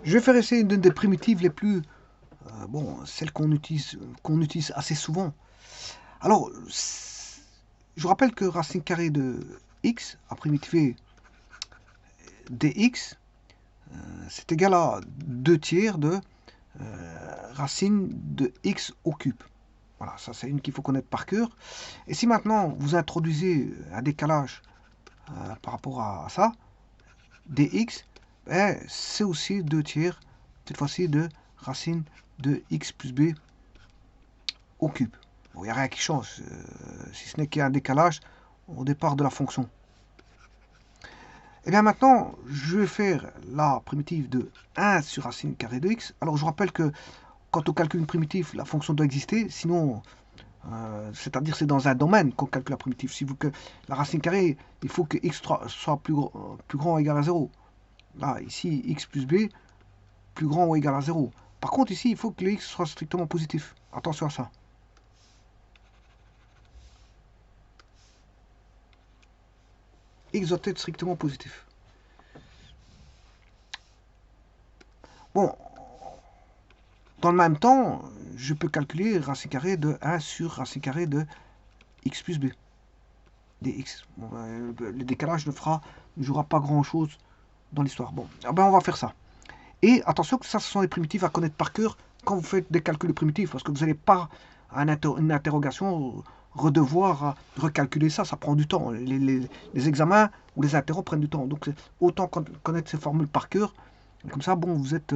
Je vais faire essayer une des primitives les plus, bon, celle qu'on utilise assez souvent. Alors, je vous rappelle que racine carrée de x à primitiver dx, c'est égal à 2 tiers de racine de x au cube. Voilà, ça c'est une qu'il faut connaître par cœur. Et si maintenant vous introduisez un décalage par rapport à ça, dx, ben, c'est aussi 2 tiers, cette fois-ci, de racine de x plus b au cube. Bon, il n'y a rien qui change, si ce n'est qu'il y a un décalage au départ de la fonction. Et bien maintenant, je vais faire la primitive de 1 sur racine carrée de x. Alors je vous rappelle que quand on calcule une primitive, la fonction doit exister, sinon, c'est-à-dire c'est dans un domaine qu'on calcule la primitive. Si vous que la racine carrée, il faut que x soit plus grand ou égal à 0. Là, ici, x plus b, plus grand ou égal à 0. Par contre, ici, il faut que le x soit strictement positif. Attention à ça. X doit être strictement positif. Bon, dans le même temps, je peux calculer racine carrée de 1 sur racine carrée de x plus b. Dx. Bon, le décalage ne jouera pas grand-chose dans l'histoire. Bon, ah ben on va faire ça. Et attention que ça, ce sont des primitives à connaître par cœur quand vous faites des calculs primitifs, parce que vous n'allez pas à une interrogation redevoir recalculer ça, ça prend du temps. Les examens ou les interros prennent du temps. Donc autant connaître ces formules par cœur. Comme ça, bon, vous êtes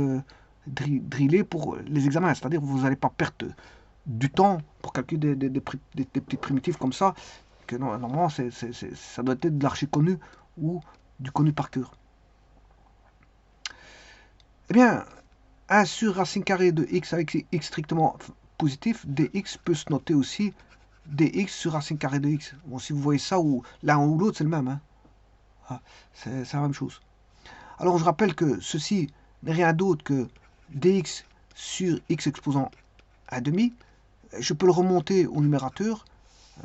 drillé pour les examens. C'est-à-dire que vous n'allez pas perdre du temps pour calculer des petites primitives comme ça, que normalement, ça doit être de l'archi connu ou du connu par cœur. Eh bien, 1 sur racine carrée de x avec x strictement positif, dx peut se noter aussi dx sur racine carrée de x. Bon, si vous voyez ça, ou l'un ou l'autre, c'est le même. Hein. Ah, c'est la même chose. Alors, je rappelle que ceci n'est rien d'autre que dx sur x exposant à demi. Je peux le remonter au numérateur.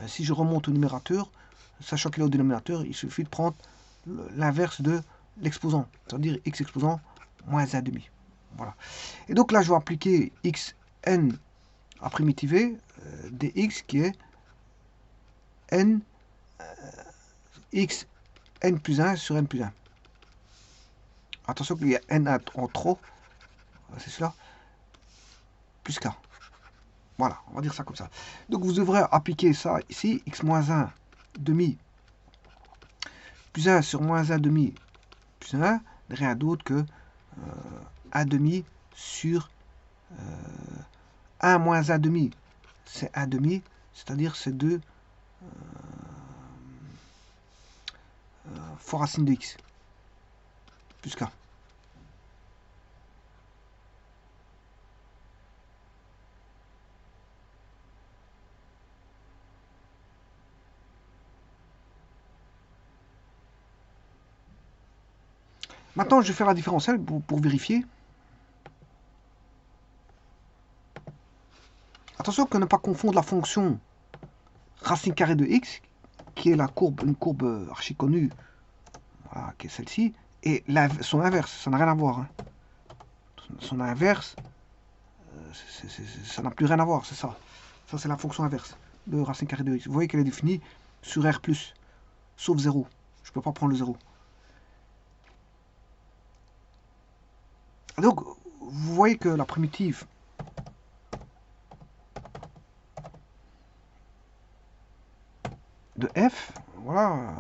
Si je remonte au numérateur, sachant qu'il est au dénominateur, il suffit de prendre l'inverse de l'exposant, c'est-à-dire x exposant moins 1 demi. Voilà. Et donc là, je vais appliquer xn à primitiver dx qui est n x n plus 1 sur n plus 1. Attention qu'il y a n en trop, c'est cela, plus k. Voilà, on va dire ça comme ça. Donc vous devrez appliquer ça ici, x moins 1 demi plus 1 sur moins 1 demi plus 1, rien d'autre que 1 demi sur 1 moins 1 demi, c'est 1 demi, c'est-à-dire c'est 2 fois racine de x, plus k. Maintenant, je vais faire la différentielle pour vérifier. Attention que ne pas confondre la fonction racine carrée de x, qui est une courbe archi connue, voilà, qui est celle-ci, et son inverse, ça n'a rien à voir. Hein. Son inverse, ça n'a plus rien à voir, c'est ça. Ça, c'est la fonction inverse de racine carrée de x. Vous voyez qu'elle est définie sur R+, sauf 0. Je ne peux pas prendre le 0. Donc, vous voyez que la primitive de f, voilà,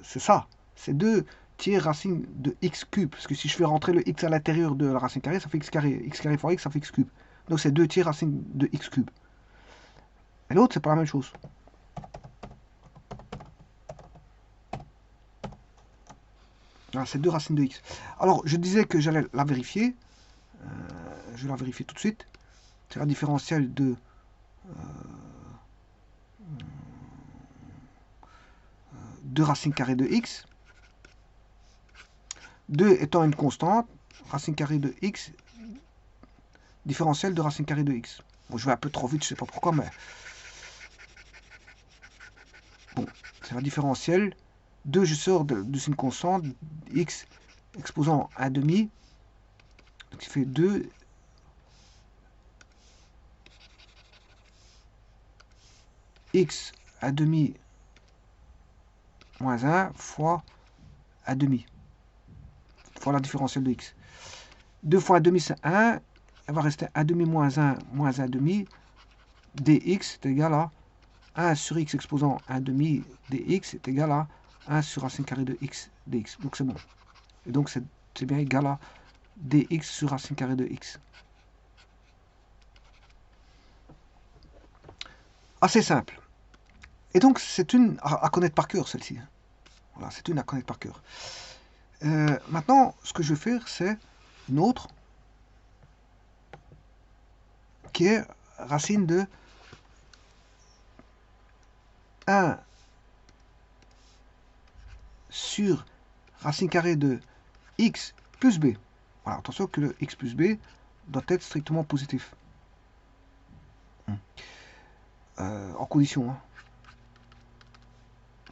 c'est ça. C'est 2 tiers racine de x cube. Parce que si je fais rentrer le x à l'intérieur de la racine carrée, ça fait x carré. X carré fois x, ça fait x cube. Donc c'est 2 tiers racine de x cube. Et l'autre, c'est pas la même chose. Voilà, c'est 2 racines de x. Alors, je disais que j'allais la vérifier. Je vais la vérifier tout de suite. C'est la différentielle de 2 racines carrées de x. 2 étant une constante, racine carrée de x, différentielle de racine carrée de x. Bon, je vais un peu trop vite, je ne sais pas pourquoi, mais... Bon, c'est la différentielle. 2, je sors de une constante, x exposant 1 demi, Donc il fait 2 x à demi moins 1 fois à demi, fois la différentielle de x. 2 fois 1 demi, c'est 1. Elle va rester 1 demi moins 1 demi. Dx est égal à 1 sur x exposant 1 demi dx est égal à 1 sur racine carrée de x dx. Donc c'est bon. Et donc c'est bien égal à dx sur racine carrée de x. Assez simple. Et donc c'est une à connaître par cœur celle-ci. Voilà, c'est une à connaître par cœur. Maintenant, ce que je vais faire, c'est une autre qui est racine de 1 sur racine carrée de x plus b. Voilà, attention que le x plus b doit être strictement positif. En condition. Hein.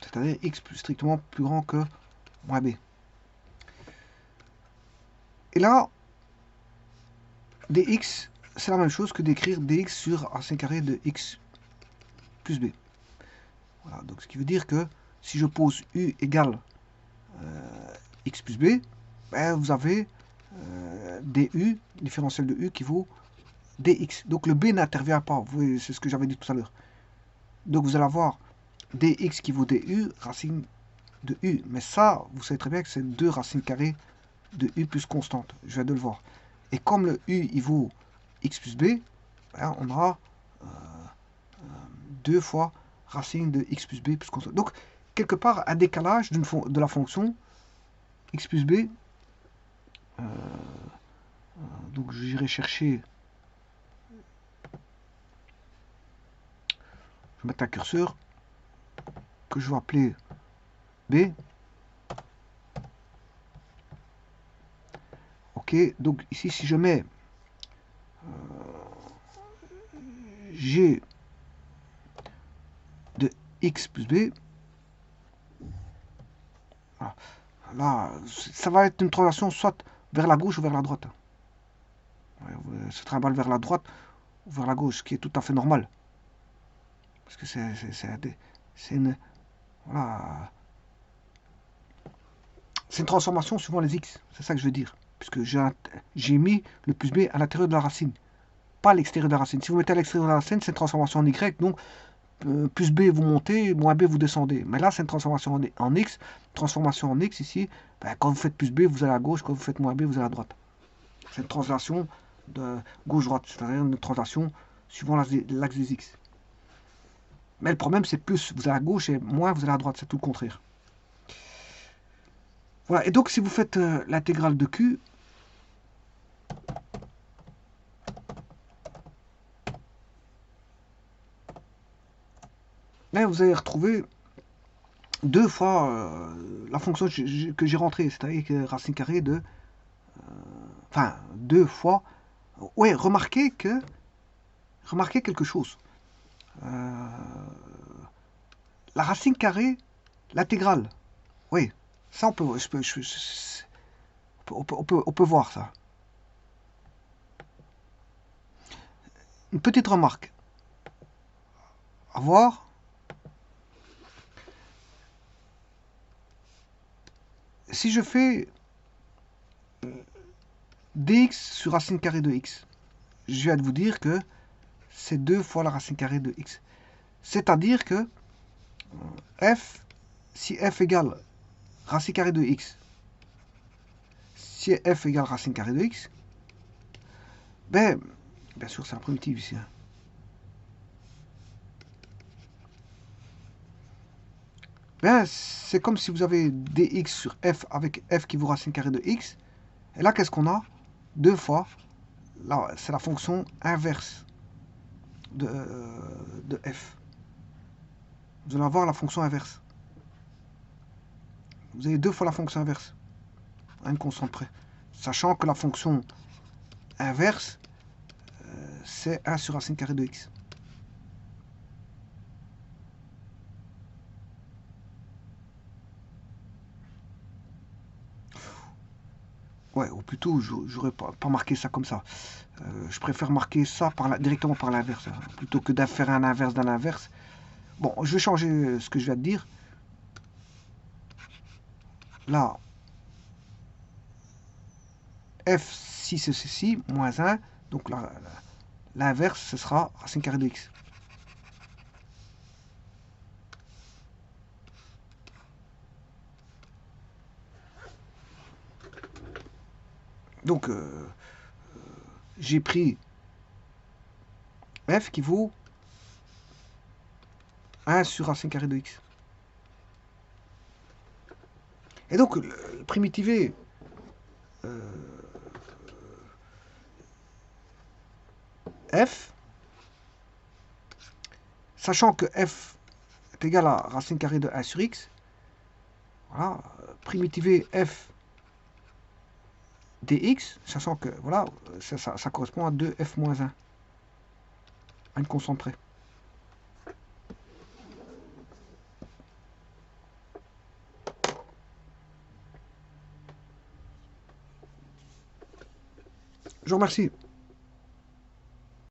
C'est-à-dire x plus strictement plus grand que moins b. Et là, dx, c'est la même chose que d'écrire dx sur racine carrée de x plus b. Voilà, donc ce qui veut dire que si je pose u égale x plus b, ben vous avez du, différentiel de u qui vaut dx. Donc le b n'intervient pas, c'est ce que j'avais dit tout à l'heure. Donc vous allez avoir dx qui vaut du, racine de u. Mais ça, vous savez très bien que c'est 2 racines carrées de u plus constante. Je viens de le voir. Et comme le u, il vaut x plus b, ben on aura 2 fois racine de x plus b plus constante. Donc, quelque part, un décalage de la fonction x plus b. Donc, j'irai chercher. Je vais mettre un curseur que je vais appeler b. Ok, donc ici, si je mets g de x plus b, voilà. Là, ça va être une translation soit vers la gauche ou vers la droite. Se trimballe vers la droite ou vers la gauche, ce qui est tout à fait normal. Parce que c'est une, voilà, c'est une transformation suivant les x. C'est ça que je veux dire. Puisque j'ai mis le plus b à l'intérieur de la racine, pas à l'extérieur de la racine. Si vous mettez à l'extérieur de la racine, c'est une transformation en y. Donc, plus b vous montez, moins b vous descendez. Mais là, c'est une transformation en x. Transformation en x ici, ben, quand vous faites plus b, vous allez à gauche. Quand vous faites moins b, vous allez à droite. C'est une translation de gauche-droite. C'est-à-dire une translation suivant l'axe des x. Mais le problème, c'est plus vous allez à gauche et moins vous allez à droite. C'est tout le contraire. Voilà. Et donc, si vous faites l'intégrale de q, là, vous allez retrouver 2 fois la fonction que j'ai rentrée, c'est-à-dire que racine carrée de... enfin, 2 fois... Ouais, remarquez quelque chose. La racine carrée, l'intégrale. Oui, ça on peut voir ça. Une petite remarque. À voir. Si je fais dx sur racine carrée de x, je viens de vous dire que c'est 2 fois la racine carrée de x. C'est-à-dire que f, si f égale racine carrée de x, si f égale racine carrée de x, ben, bien sûr c'est la primitive ici. Hein. Ben, c'est comme si vous avez dx sur f avec f qui vaut racine carrée de x. Et là, qu'est-ce qu'on a? 2 fois, là, c'est la fonction inverse de f. Vous allez avoir la fonction inverse. Vous avez 2 fois la fonction inverse, à une constante près. Sachant que la fonction inverse, c'est 1 sur racine carrée de x. Ouais. Ouais, ou plutôt, j'aurais pas marqué ça comme ça. Je préfère marquer ça directement par l'inverse, hein, plutôt que de faire un inverse d'un inverse. Bon, je vais changer ce que je viens de dire. Là, f si c'est ceci, moins 1, donc l'inverse, ce sera racine carrée de x. Donc, j'ai pris f qui vaut 1 sur racine carrée de x. Et donc, le primitivé f, sachant que f est égal à racine carrée de 1 sur x, voilà, primitivé f dx, sachant que voilà, ça correspond à 2f moins 1, à une concentrée. Je vous remercie.